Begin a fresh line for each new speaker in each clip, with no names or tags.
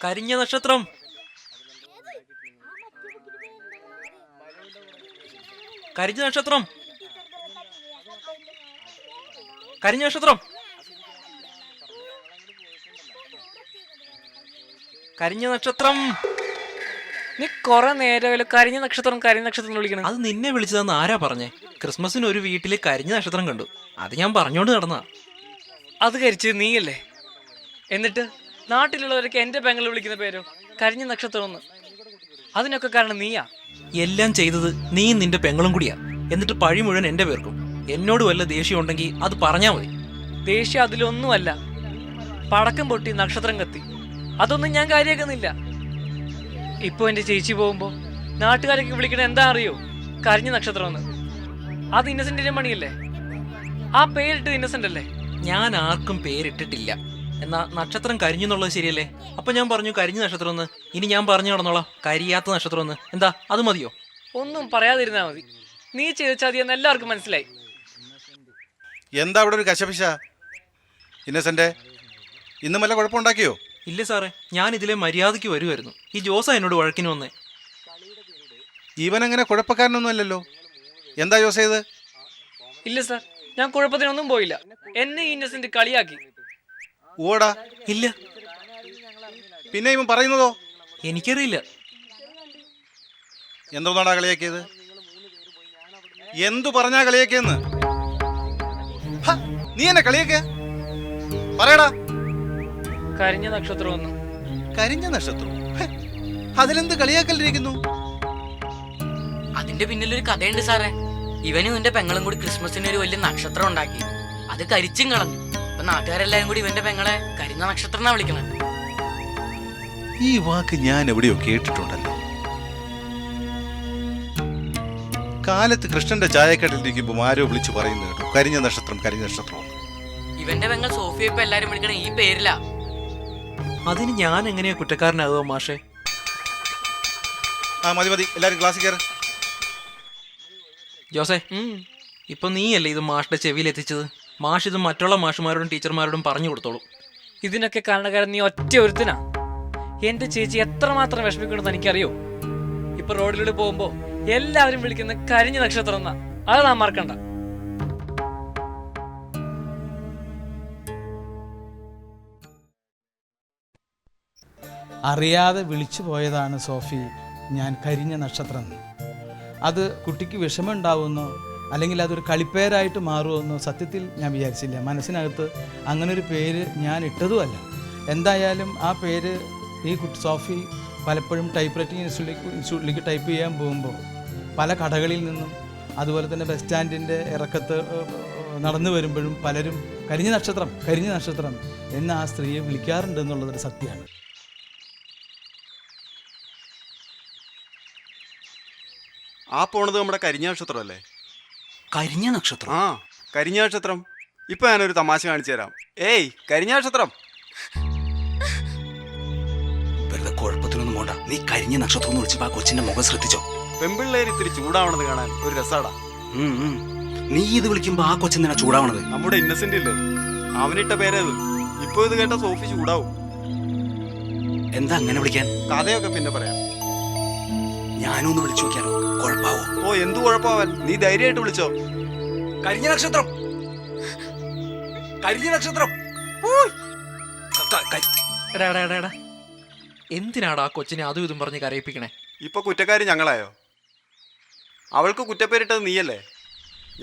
കരിഞ്ഞ നക്ഷത്രം. കരിഞ്ഞ നക്ഷത്രം. കരിഞ്ഞ നക്ഷത്രം. കരിഞ്ഞ നക്ഷത്രം.
നീ കൊറേ നേരം കരിഞ്ഞ നക്ഷത്രം കരിഞ്ഞ നക്ഷത്രം വിളിക്കണം.
അത് നിന്നെ വിളിച്ചതെന്ന് ആരാ പറഞ്ഞേ? ക്രിസ്മസിന് ഒരു വീട്ടില് കരിഞ്ഞ നക്ഷത്രം കണ്ടു, അത് ഞാൻ പറഞ്ഞോണ്ട് നടന്നാ.
അത് കരിച്ചത് നീയല്ലേ? എന്നിട്ട് നാട്ടിലുള്ളവരൊക്കെ എന്റെ പെങ്ങൾ വിളിക്കുന്ന പേരോ കരിഞ്ഞ നക്ഷത്രം എന്ന്. അതിനൊക്കെ കാരണം നീയാ.
എല്ലാം ചെയ്തത് നീയും നിന്റെ പെങ്ങളും കൂടിയാ. എന്നിട്ട് പഴി മുഴുവൻ എന്റെ പേർക്കും. എന്നോട് വല്ല ദേഷ്യം ഉണ്ടെങ്കിൽ അത് പറഞ്ഞാ മതി.
ദേഷ്യം അതിലൊന്നുമല്ല. പടക്കം പൊട്ടി നക്ഷത്രം കത്തി, അതൊന്നും ഞാൻ കാര്യമാക്കുന്നില്ല. ഇപ്പൊ എന്റെ ചേച്ചി പോകുമ്പോ നാട്ടുകാരൊക്കെ വിളിക്കണ എന്താ അറിയോ? കരിഞ്ഞ നക്ഷത്രം എന്ന്. അത് ഇന്നസെന്റിന്റെ പണിയല്ലേ? ആ പേരിട്ട് ഇന്നസെന്റ് അല്ലേ?
ഞാൻ ആർക്കും പേരിട്ടിട്ടില്ല. എന്നാ നക്ഷത്രം കരിഞ്ഞു എന്നുള്ളത് ശരിയല്ലേ? അപ്പൊ ഞാൻ പറഞ്ഞു കരിഞ്ഞ നക്ഷത്രം എന്ന്. ഇനി ഞാൻ പറഞ്ഞു നടന്നോളാം കരിയാത്ത നക്ഷത്രം എന്ന്. എന്താ അത് മതിയോ?
ഒന്നും പറയാതിരുന്നാ മതി. നീ ചെയ്ത ചതിയെന്ന് എല്ലാവർക്കും മനസ്സിലായി.
എന്താ അവിടെ ഒരു കശപിശ? ഇന്നസെന്റ്, ഇന്നും വല്ല കുഴപ്പമുണ്ടാക്കിയോ?
ഇല്ല സാറേ, ഞാൻ ഇതിലെ മര്യാദയ്ക്ക് വരുമായിരുന്നു. ഈ ജോസ എന്നോട് വഴക്കിന് വന്നേ.
ഇവനങ്ങനെ കുഴപ്പക്കാരനൊന്നും അല്ലല്ലോ. എന്താ ജോസ ഇത്?
ഇല്ല സാർ, ഞാൻ കുഴപ്പത്തിനൊന്നും പോയില്ല. എന്നെ ഈ ഇന്നസെന്റ് കളിയാക്കി.
ഓടാ.
ഇല്ല.
പിന്നെ ഇവൻ പറയുന്നതോ?
എനിക്കറിയില്ല.
എന്തോന്നാടാ കളിയാക്കിയത്? എന്തു പറഞ്ഞാ കളിയാക്കിയെന്ന്? നീ എന്നെ കളിയാക്കിയ? പറയടാ.
കരിഞ്ഞ നക്ഷത്രം ഒന്ന്.
കരിഞ്ഞ നക്ഷത്രം? അതിലെന്ത് കളിയാക്കലിരിക്കുന്നു?
അതിന്റെ പിന്നിലൊരു കഥയുണ്ട് സാറേ. ഇവനും ഇവന്റെ പെങ്ങളും കൂടി ക്രിസ്മസിന് ഒരു വലിയ നക്ഷത്രം ഉണ്ടാക്കി. അത് കരിച്ചും കളഞ്ഞു. അപ്പൊ നാട്ടുകാരെല്ലാരും കൂടി ഇവന്റെ പെങ്ങളെ കരിഞ്ഞ നക്ഷത്രം എന്നാ വിളിക്കണേ.
ഈ വാക്ക് ഞാൻ എവിടെയോ കേട്ടിട്ടുണ്ടല്ലോ. കാലത്ത് കൃഷ്ണന്റെ ചായക്കടലിരിക്കുമ്പോൾ ആരോ വിളിച്ചു പറയുന്നത് കേട്ടോ, കരിഞ്ഞ നക്ഷത്രം കരിഞ്ഞ നക്ഷത്രം.
ഇവന്റെ പെങ്ങൾ സോഫിയ ഇപ്പൊ എല്ലാരും വിളിക്കണ ഈ പേരിലാ.
അതിന് ഞാൻ എങ്ങനെയാ കുറ്റക്കാരനാകുക മാഷേ?
ആ മതി മതി, എല്ലാരും ക്ലാസ്സിൽ കയറി.
ജോസേ, ഇപ്പൊ നീയല്ലേ ഇത് മാഷിന്റെ ചെവിയിൽ എത്തിച്ചത്? മാഷ് ഇത് മറ്റുള്ള മാഷുമാരോടും ടീച്ചർമാരോടും പറഞ്ഞു കൊടുത്തോളൂ.
ഇതിനൊക്കെ കാരണക്കാരൻ നീ ഒറ്റ ഒരുത്തനാ. എന്റെ ചേച്ചി എത്രമാത്രം വിഷമിക്കണമെന്ന് എനിക്കറിയോ. ഇപ്പൊ റോഡിലൂടെ പോകുമ്പോ എല്ലാവരും വിളിക്കുന്ന കരിഞ്ഞ നക്ഷത്രം എന്നാ. അത് നാം മറക്കണ്ട.
അറിയാതെ വിളിച്ചു പോയതാണ് സോഫി ഞാൻ കരിഞ്ഞ നക്ഷത്രം. അത് കുട്ടിക്ക് വിഷമമുണ്ടാവുമെന്നോ അല്ലെങ്കിൽ അതൊരു കളിപ്പേരായിട്ട് മാറുമെന്നോ സത്യത്തിൽ ഞാൻ വിചാരിച്ചില്ല. മനസ്സിനകത്ത് അങ്ങനൊരു പേര് ഞാൻ ഇട്ടതുമല്ല. എന്തായാലും ആ പേര് ഈ സോഫി പലപ്പോഴും ടൈപ്പ് റൈറ്റിംഗ് ഇൻസ്റ്റിറ്റ്യൂട്ടിലേക്ക് ടൈപ്പ് ചെയ്യാൻ പോകുമ്പോൾ പല കടകളിൽ നിന്നും അതുപോലെ തന്നെ ബസ് സ്റ്റാൻഡിൻ്റെ ഇറക്കത്ത് നടന്നു വരുമ്പോഴും പലരും കരിഞ്ഞ നക്ഷത്രം എന്ന് ആ സ്ത്രീയെ വിളിക്കാറുണ്ട് എന്നുള്ളതൊരു സത്യമാണ്.
ആ പോണത് നമ്മുടെ കരിഞ്ഞ നക്ഷത്രം അല്ലേ?
കരിഞ്ഞ നക്ഷത്രം?
ആ, കരിഞ്ഞ നക്ഷത്രം. ഇപ്പൊ ഞാനൊരു തമാശ കാണിച്ചു തരാം. ഏയ്, കരിഞ്ഞ നക്ഷത്രം.
വെറുതെ കുഴപ്പത്തിനൊന്നും പോണ്ട. നീ കരിഞ്ഞ നക്ഷത്രം എന്ന് വിളിച്ചപ്പോ ആ കൊച്ചിന്റെ മുഖം ശ്രദ്ധിച്ചോ?
പെമ്പിള്ളേര് ഇത്തിരി ചൂടാവണത് കാണാൻ ഒരു രസാടാ.
നീ ഇത് വിളിക്കുമ്പോ ആ കൊച്ചെന്തിനാ ചൂടാവണത്?
നമ്മുടെ ഇന്നസെന്റ് ഇല്ലേ, അവനിട്ട പേരത്. ഇപ്പൊ ഇത് കേട്ട സോഫി ചൂടാവും.
എന്താ അങ്ങനെ വിളിക്കാൻ?
കഥയൊക്കെ പിന്നെ പറയാം.
ഞാനും ഒന്ന് വിളിച്ചു നോക്കിയാലോ? കുഴപ്പാവോ?
ഓ, എന്തു കുഴപ്പമാവൻ? നീ ധൈര്യമായിട്ട് വിളിച്ചോ.
കരിഞ്ഞ നക്ഷത്രം.
എന്തിനാടാ ആ കൊച്ചിനെ അതും ഇതും പറഞ്ഞ് കരയിപ്പിക്കണേ?
ഇപ്പൊ കുറ്റക്കാരി ഞങ്ങളായോ? അവൾക്ക് കുറ്റപ്പേരിട്ടത് നീയല്ലേ.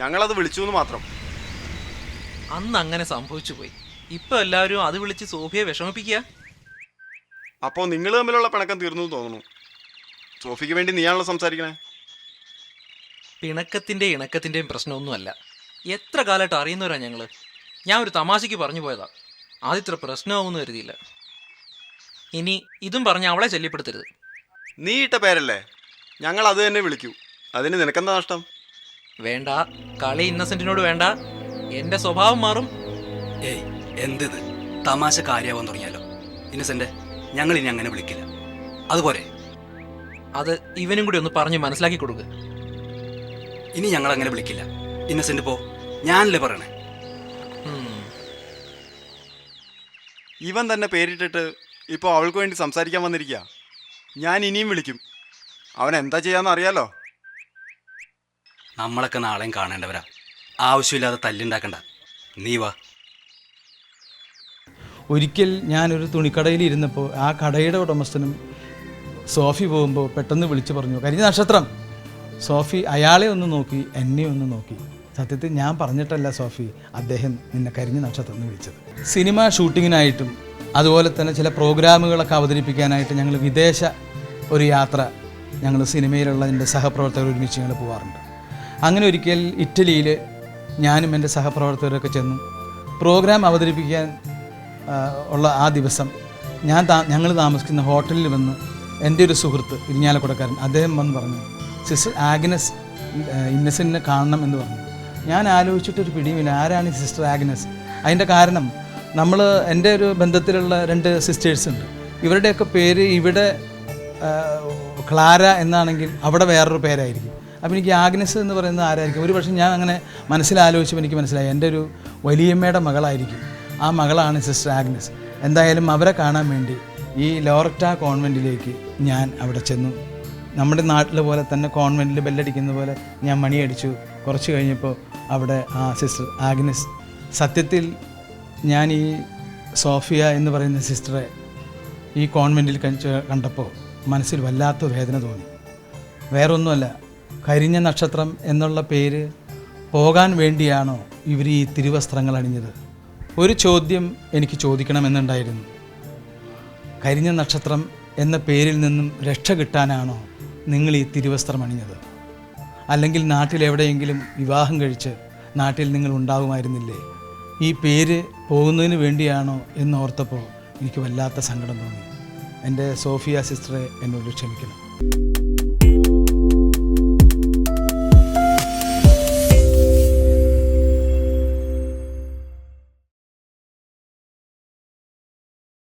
ഞങ്ങളത് വിളിച്ചു എന്ന് മാത്രം.
അന്ന് അങ്ങനെ സംഭവിച്ചു പോയി. ഇപ്പൊ എല്ലാവരും അത് വിളിച്ച് സോഫിയെ വിഷമിപ്പിക്കുക.
അപ്പോ നിങ്ങൾ തമ്മിലുള്ള പിണക്കം തീർന്നു തോന്നുന്നു. സോഫിക്ക് വേണ്ടി നീയാണല്ലോ സംസാരിക്കണേ.
പിണക്കത്തിൻ്റെയും ഇണക്കത്തിൻ്റെയും പ്രശ്നമൊന്നുമല്ല. എത്ര കാലമായിട്ട് അറിയുന്നവരാ ഞങ്ങള്. ഞാൻ ഒരു തമാശയ്ക്ക് പറഞ്ഞു പോയതാ. ആദ്യത്ര പ്രശ്നമാവുമെന്ന് കരുതിയില്ല. ഇനി ഇതും പറഞ്ഞ് അവളെ ശല്യപ്പെടുത്തരുത്.
നീ ഇട്ട പേരല്ലേ, ഞങ്ങൾ അത് തന്നെ വിളിക്കൂ. അതിന് നിനക്കെന്താ നഷ്ടം?
വേണ്ട, കളി ഇന്നസെന്റിനോട് വേണ്ട. എന്റെ സ്വഭാവം മാറും.
ഏയ്, എന്തിത് തമാശ കാര്യാവാൻ തുടങ്ങിയാലോ? ഇന്നസെന്റ്, ഞങ്ങൾ ഇനി അങ്ങനെ വിളിക്കില്ല. അതുപോലെ
അത് ഇവനും കൂടി ഒന്ന് പറഞ്ഞ് മനസ്സിലാക്കി കൊടുക്കുക.
ഇനി ഞങ്ങൾ അങ്ങനെ വിളിക്കില്ല. ഇന്നസെന്റ് പോ, ഞാനല്ലേ പറയണേ.
ഇവൻ തന്നെ പേരിട്ടിട്ട് ഇപ്പോൾ അവൾക്ക് വേണ്ടി സംസാരിക്കാൻ വന്നിരിക്കുക. ഞാൻ ഇനിയും വിളിക്കും. അവൻ എന്താ ചെയ്യാന്ന് അറിയാലോ.
നമ്മളൊക്കെ നാളെയും കാണേണ്ടവരാ. ആവശ്യമില്ലാതെ തല്ലുണ്ടാക്കണ്ട. നീ വാ.
ഒരിക്കൽ ഞാനൊരു തുണിക്കടയിൽ ഇരുന്നപ്പോൾ ആ കടയുടെ ഉടമസ്ഥനും സോഫി പോകുമ്പോൾ പെട്ടെന്ന് വിളിച്ചു പറഞ്ഞു, കരിഞ്ഞ നക്ഷത്രം. സോഫി അയാളെ ഒന്ന് നോക്കി, എന്നെ ഒന്ന് നോക്കി. സത്യത്തിൽ ഞാൻ പറഞ്ഞിട്ടല്ല സോഫി, അദ്ദേഹം നിന്നെ കരിഞ്ഞ നക്ഷത്രം എന്ന് വിളിച്ചത്. സിനിമ ഷൂട്ടിങ്ങിനായിട്ടും അതുപോലെ തന്നെ ചില പ്രോഗ്രാമുകളൊക്കെ അവതരിപ്പിക്കാനായിട്ട് ഞങ്ങൾ വിദേശ ഒരു യാത്ര ഞങ്ങൾ സിനിമയിലുള്ള എൻ്റെ സഹപ്രവർത്തകർ ഒരുമിച്ച് ഞങ്ങൾ പോകാറുണ്ട്. അങ്ങനെ ഒരിക്കൽ ഇറ്റലിയിൽ ഞാനും എൻ്റെ സഹപ്രവർത്തകരൊക്കെ ചെന്നു. പ്രോഗ്രാം അവതരിപ്പിക്കാൻ ഉള്ള ആ ദിവസം ഞങ്ങൾ താമസിക്കുന്ന ഹോട്ടലിൽ വന്ന് എൻ്റെ ഒരു സുഹൃത്ത് ഇരിഞ്ഞാലക്കുടക്കാരൻ അദ്ദേഹം വന്ന് പറഞ്ഞു, സിസ്റ്റർ ആഗ്നസ് ഇന്നസെൻറ്റിനെ കാണണം എന്ന് പറഞ്ഞു. ഞാൻ ആലോചിച്ചിട്ടൊരു പിടിയുമില്ല, ആരാണ് ഈ സിസ്റ്റർ ആഗ്നസ്? അതിൻ്റെ കാരണം നമ്മൾ എൻ്റെ ഒരു ബന്ധത്തിലുള്ള 2 സിസ്റ്റേഴ്സ് ഉണ്ട്. ഇവരുടെയൊക്കെ പേര് ഇവിടെ ക്ലാര എന്നാണെങ്കിൽ അവിടെ വേറൊരു പേരായിരിക്കും. അപ്പോൾ എനിക്ക് ആഗ്നസ് എന്ന് പറയുന്നത് ആരായിരിക്കും? ഒരു പക്ഷേ ഞാൻ അങ്ങനെ മനസ്സിലാലോചിച്ചപ്പോൾ എനിക്ക് മനസ്സിലായി എൻ്റെ ഒരു വലിയമ്മയുടെ മകളായിരിക്കും. ആ മകളാണ് സിസ്റ്റർ ആഗ്നസ്. എന്തായാലും അവരെ കാണാൻ വേണ്ടി ഈ ലോറക്റ്റ കോൺവെൻറ്റിലേക്ക് ഞാൻ അവിടെ ചെന്നു. നമ്മുടെ നാട്ടിൽ പോലെ തന്നെ കോൺവെൻറ്റിൽ ബെല്ലടിക്കുന്ന പോലെ ഞാൻ മണിയടിച്ചു. കുറച്ച് കഴിഞ്ഞപ്പോൾ അവിടെ ആ സിസ്റ്റർ ആഗ്നസ്, സത്യത്തിൽ ഞാൻ ഈ സോഫിയ എന്ന് പറയുന്ന സിസ്റ്ററെ ഈ കോൺവെൻറ്റിൽ കണ്ടപ്പോൾ മനസ്സിൽ വല്ലാത്ത വേദന തോന്നി. വേറൊന്നുമല്ല, കരിഞ്ഞ നക്ഷത്രം എന്നുള്ള പേര് പോകാൻ വേണ്ടിയാണോ ഇവർ ഈ തിരുവസ്ത്രങ്ങൾ അണിഞ്ഞത്? ഒരു ചോദ്യം എനിക്ക് ചോദിക്കണമെന്നുണ്ടായിരുന്നു. കരിഞ്ഞ നക്ഷത്രം എന്ന പേരിൽ നിന്നും രക്ഷ കിട്ടാനാണോ നിങ്ങൾ ഈ തിരുവസ്ത്രം അണിഞ്ഞത്? അല്ലെങ്കിൽ നാട്ടിലെവിടെയെങ്കിലും വിവാഹം കഴിച്ച് നാട്ടിൽ നിങ്ങൾ ഉണ്ടാകുമായിരുന്നില്ലേ? ഈ പേര് പോകുന്നതിന് വേണ്ടിയാണോ എന്നോർത്തപ്പോൾ എനിക്ക് വല്ലാത്ത സങ്കടം തോന്നി. എൻ്റെ സോഫിയ സിസ്റ്ററെ എന്നോട് ക്ഷമിക്കണം.